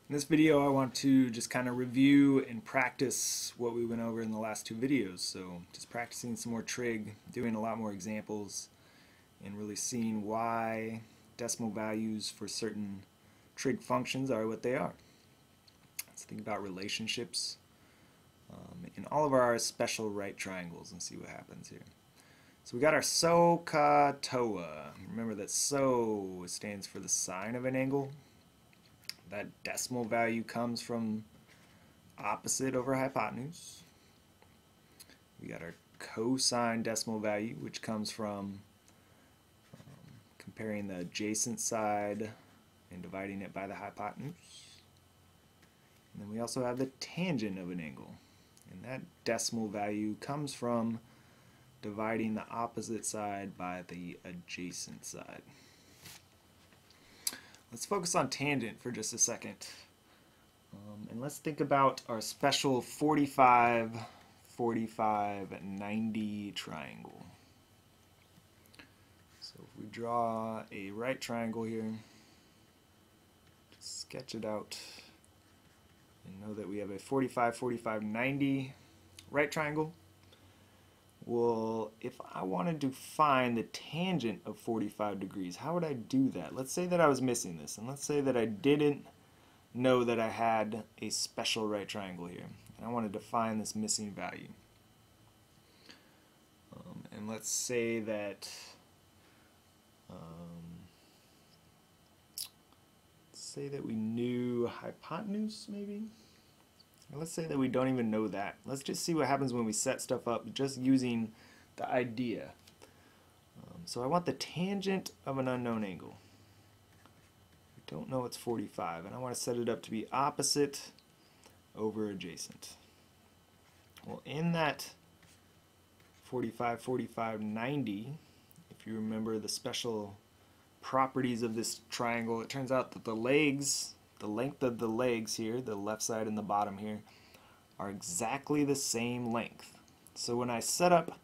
In this video I want to just kind of review and practice what we went over in the last two videos. So just practicing some more trig, doing a lot more examples, and really seeing why decimal values for certain trig functions are what they are. Let's think about relationships in all of our special right triangles and see what happens here. So we got our SOHCAHTOA. Remember that SO stands for the sine of an angle. That decimal value comes from opposite over hypotenuse. We got our cosine decimal value, which comes from comparing the adjacent side and dividing it by the hypotenuse. And then we also have the tangent of an angle, and that decimal value comes from dividing the opposite side by the adjacent side. Let's focus on tangent for just a second. And let's think about our special 45, 45, 90 triangle. So if we draw a right triangle here, just sketch it out, and know that we have a 45, 45, 90 right triangle. Well, if I wanted to find the tangent of 45 degrees, how would I do that? Let's say that I was missing this, and let's say that I didn't know that I had a special right triangle here, and I wanted to find this missing value. And let's say that we knew hypotenuse, maybe? Let's say that we don't even know that. Let's just see what happens when we set stuff up just using the idea. So I want the tangent of an unknown angle. I don't know it's 45, and I want to set it up to be opposite over adjacent. Well, in that 45, 45, 90, if you remember the special properties of this triangle, it turns out that the legs, the length of the legs here, the left side and the bottom here, are exactly the same length. So when I set up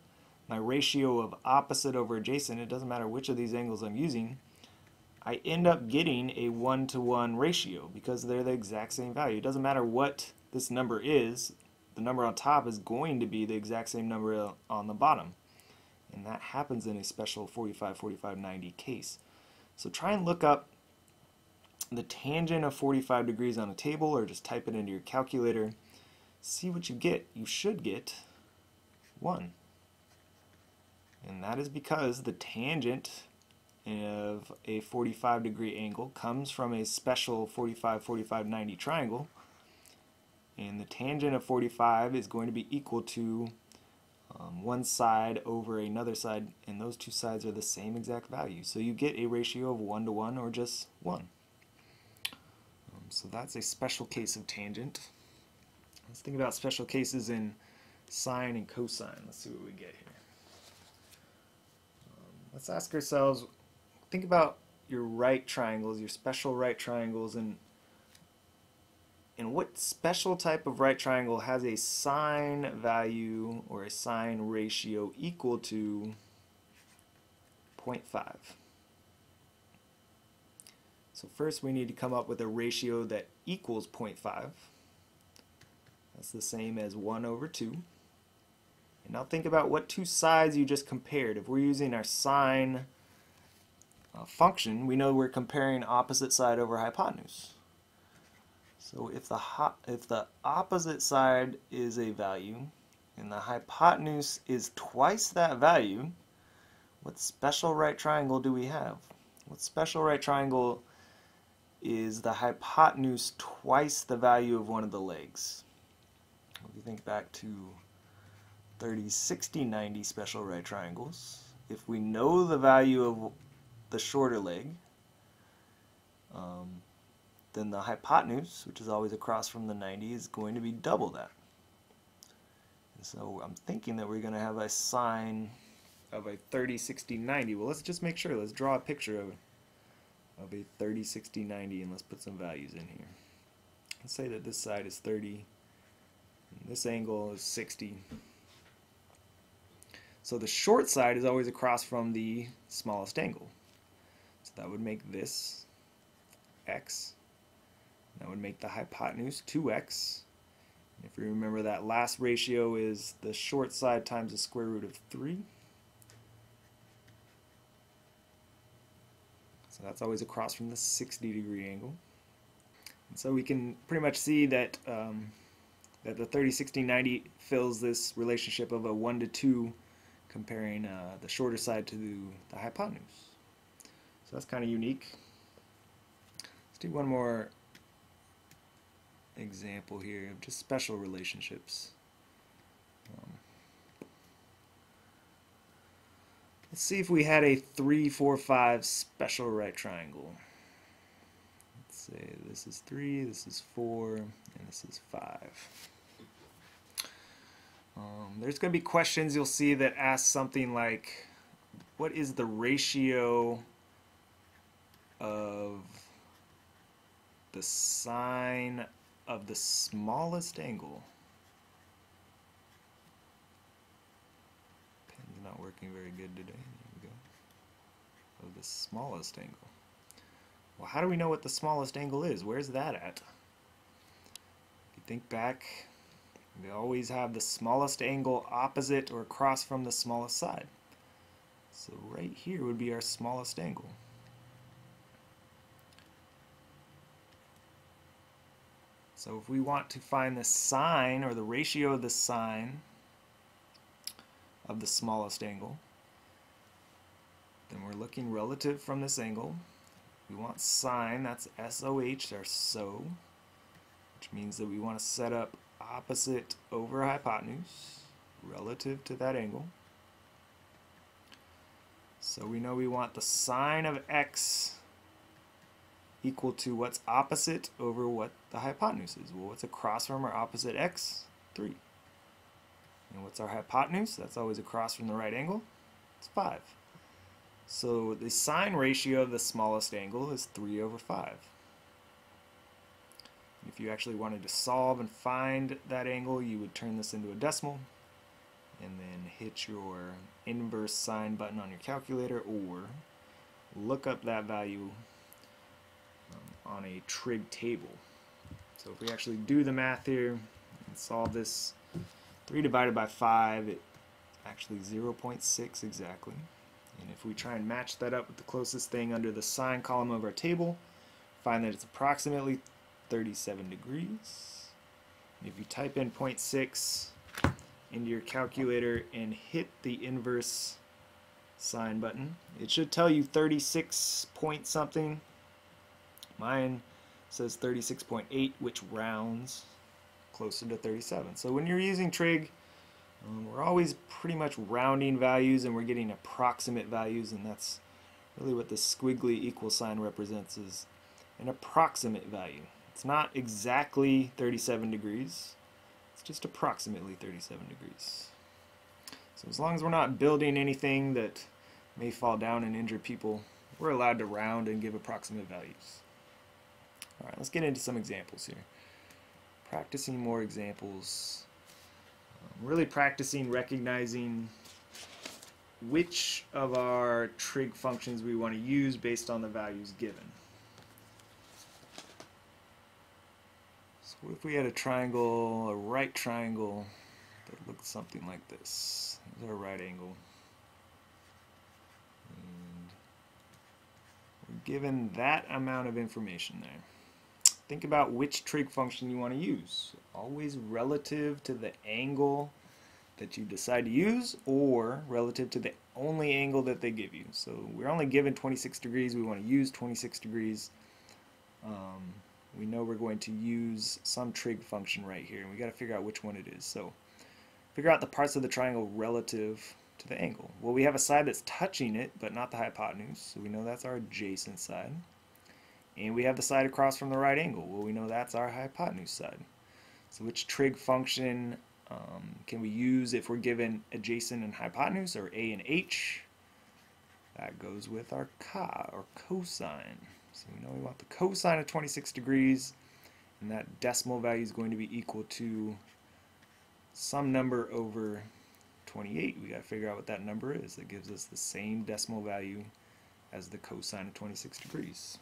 my ratio of opposite over adjacent, it doesn't matter which of these angles I'm using, I end up getting a 1-to-1 ratio because they're the exact same value. It doesn't matter what this number is, the number on top is going to be the exact same number on the bottom. And that happens in a special 45, 45, 90 case. So try and look up the tangent of 45 degrees on a table, or just type it into your calculator. See what you get. You should get 1. And that is because the tangent of a 45 degree angle comes from a special 45, 45, 90 triangle. And the tangent of 45 is going to be equal to one side over another side, and those two sides are the same exact value. So you get a ratio of 1-to-1 or just 1. So that's a special case of tangent. Let's think about special cases in sine and cosine. Let's see what we get here. Let's ask ourselves, think about your right triangles, your special right triangles, and what special type of right triangle has a sine value or a sine ratio equal to 0.5. So first we need to come up with a ratio that equals 0.5. That's the same as 1 over 2. And now think about what two sides you just compared. If we're using our sine function, we know we're comparing opposite side over hypotenuse. So if the opposite side is a value and the hypotenuse is twice that value, what special right triangle do we have? What special right triangle is the hypotenuse twice the value of one of the legs? If you think back to 30, 60, 90 special right triangles, if we know the value of the shorter leg, then the hypotenuse, which is always across from the 90, is going to be double that. And so I'm thinking that we're going to have a sine of a 30, 60, 90. Well, let's just make sure. Let's draw a picture of a 30, 60, 90, and let's put some values in here. Let's say that this side is 30, and this angle is 60. So the short side is always across from the smallest angle. So that would make this x. That would make the hypotenuse 2x. If you remember, that last ratio is the short side times the square root of 3. So that's always across from the 60-degree angle. And so we can pretty much see that that the 30, 60, 90 fills this relationship of a 1 to 2, comparing the shorter side to the hypotenuse. So that's kind of unique. Let's do one more example here of just special relationships. Let's see if we had a 3, 4, 5 special right triangle. Let's say this is 3, this is 4, and this is 5. There's going to be questions you'll see that ask something like, what is the ratio of the sine of the smallest angle? Pen's not working very good today. There we go. Of the smallest angle. Well, how do we know what the smallest angle is? Where's that at? If you think back, we always have the smallest angle opposite or across from the smallest side. So right here would be our smallest angle. So if we want to find the sine, or the ratio of the sine of the smallest angle, then we're looking relative from this angle. We want sine, that's SOH, our SO, which means that we want to set up opposite over hypotenuse relative to that angle. So we know we want the sine of x equal to what's opposite over what the hypotenuse is. Well, what's across from our opposite x? 3. And what's our hypotenuse? That's always across from the right angle. It's 5. So the sine ratio of the smallest angle is 3 over 5. If you actually wanted to solve and find that angle, you would turn this into a decimal and then hit your inverse sine button on your calculator, or look up that value on a trig table. So if we actually do the math here and solve this, 3 divided by 5, it's actually 0.6 exactly. And if we try and match that up with the closest thing under the sine column of our table, find that it's approximately 37 degrees. And if you type in 0.6 into your calculator and hit the inverse sine button, it should tell you 36 point something. Mine says 36.8, which rounds closer to 37. So when you're using trig, we're always pretty much rounding values, and we're getting approximate values, and that's really what the squiggly equal sign represents, is an approximate value. It's not exactly 37 degrees, it's just approximately 37 degrees. So as long as we're not building anything that may fall down and injure people, we're allowed to round and give approximate values. Alright, let's get into some examples here. Practicing more examples. Really practicing recognizing which of our trig functions we want to use based on the values given. So what if we had a triangle, a right triangle, that looked something like this? Here's our right angle. And we're given that amount of information there. Think about which trig function you want to use. Always relative to the angle that you decide to use, or relative to the only angle that they give you. So we're only given 26 degrees, we want to use 26 degrees. We know we're going to use some trig function right here, and we got to figure out which one it is. So figure out the parts of the triangle relative to the angle. Well, we have a side that's touching it, but not the hypotenuse, so we know that's our adjacent side. And we have the side across from the right angle. Well, we know that's our hypotenuse side. So which trig function can we use if we're given adjacent and hypotenuse, or a and h? That goes with our cosine. So we know we want the cosine of 26 degrees, and that decimal value is going to be equal to some number over 28. We got to figure out what that number is. That gives us the same decimal value as the cosine of 26 degrees.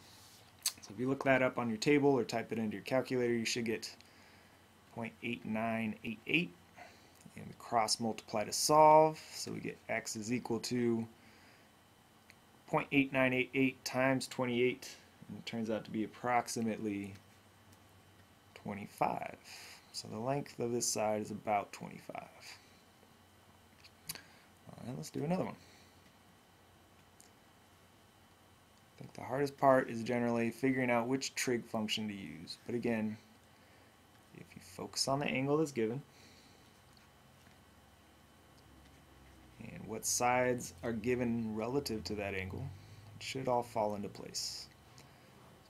So if you look that up on your table or type it into your calculator, you should get 0.8988. And we cross multiply to solve, so we get x is equal to 0.8988 times 28, and it turns out to be approximately 25. So the length of this side is about 25. Alright, let's do another one. I think the hardest part is generally figuring out which trig function to use. But again, if you focus on the angle that's given, and what sides are given relative to that angle, it should all fall into place.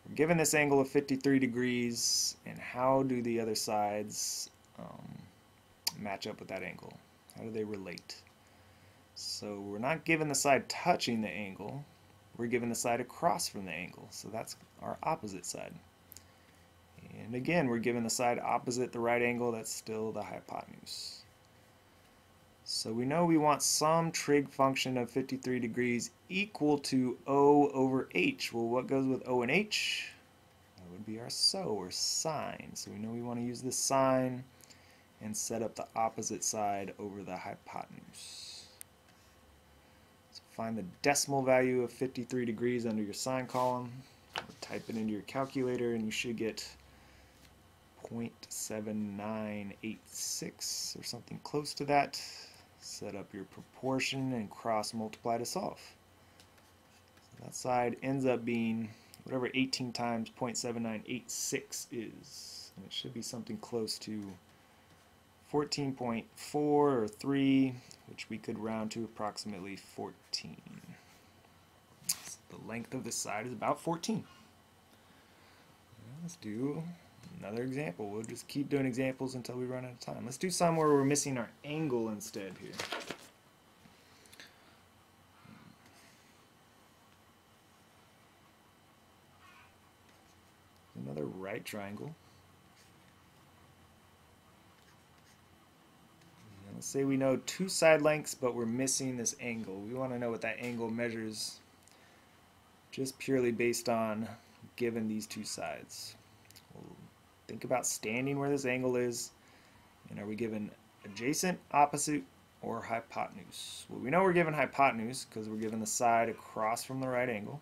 We're given this angle of 53 degrees, and how do the other sides match up with that angle? How do they relate? So we're not given the side touching the angle, we're given the side across from the angle, so that's our opposite side. And again, we're given the side opposite the right angle, that's still the hypotenuse. So we know we want some trig function of 53 degrees equal to O over H. Well, what goes with O and H? That would be our SO, or sine. So we know we want to use the sine and set up the opposite side over the hypotenuse. So find the decimal value of 53 degrees under your sine column. Type it into your calculator and you should get 0.7986 or something close to that. Set up your proportion and cross multiply to solve. So that side ends up being whatever 18 times 0.7986 is. And it should be something close to 14.4 or 3, which we could round to approximately 14. So the length of this side is about 14. Let's do another example. We'll just keep doing examples until we run out of time. Let's do some where we're missing our angle instead here. Another right triangle. And let's say we know two side lengths, but we're missing this angle. We want to know what that angle measures just purely based on given these two sides. We'll think about standing where this angle is, and are we given adjacent, opposite, or hypotenuse? Well, we know we're given hypotenuse because we're given the side across from the right angle.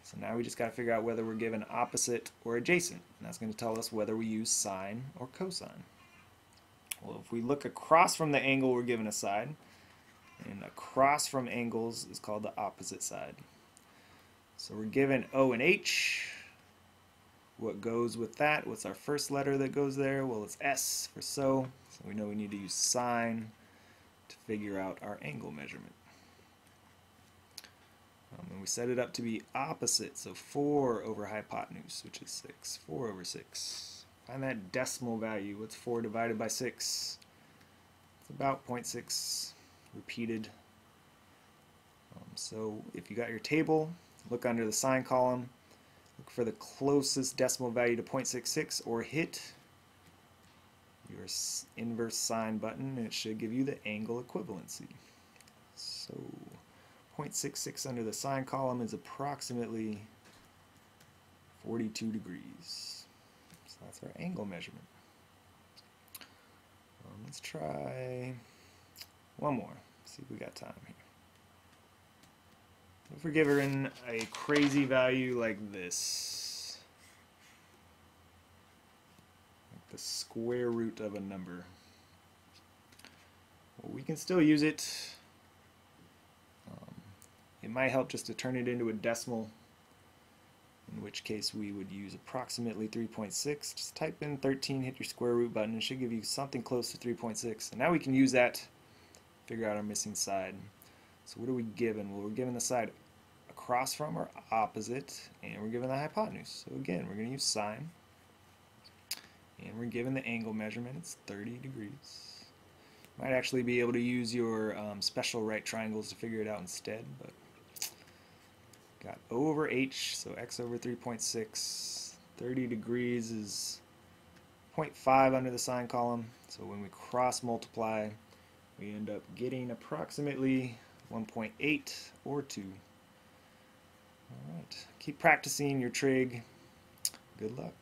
So now we just got to figure out whether we're given opposite or adjacent, and that's going to tell us whether we use sine or cosine. Well, if we look across from the angle, we're given a side, and across from angles is called the opposite side. So we're given O and H. What goes with that? What's our first letter that goes there? Well, it's S for so. So we know we need to use sine to figure out our angle measurement. And we set it up to be opposite, so 4 over hypotenuse, which is 6. 4 over 6. Find that decimal value. What's 4 divided by 6? It's about 0.6 repeated. So if you got your table, look under the sine column. Look for the closest decimal value to 0.66 or hit your inverse sine button and it should give you the angle equivalency. So 0.66 under the sine column is approximately 42 degrees. So that's our angle measurement. Let's try one more. See if we got time here. If we're given a crazy value like this, like the square root of a number, well, we can still use it. It might help just to turn it into a decimal, in which case we would use approximately 3.6. Just type in 13, hit your square root button, it should give you something close to 3.6. And now we can use that to figure out our missing side. So what are we given? Well, we're given the side across from or opposite, and we're given the hypotenuse. So again, we're going to use sine, and we're given the angle measurement. It's 30 degrees. Might actually be able to use your special right triangles to figure it out instead, but got O over H, so x over 3.6. 30 degrees is 0.5 under the sine column, so when we cross multiply, we end up getting approximately 1.8 or 2. All right. Keep practicing your trig. Good luck.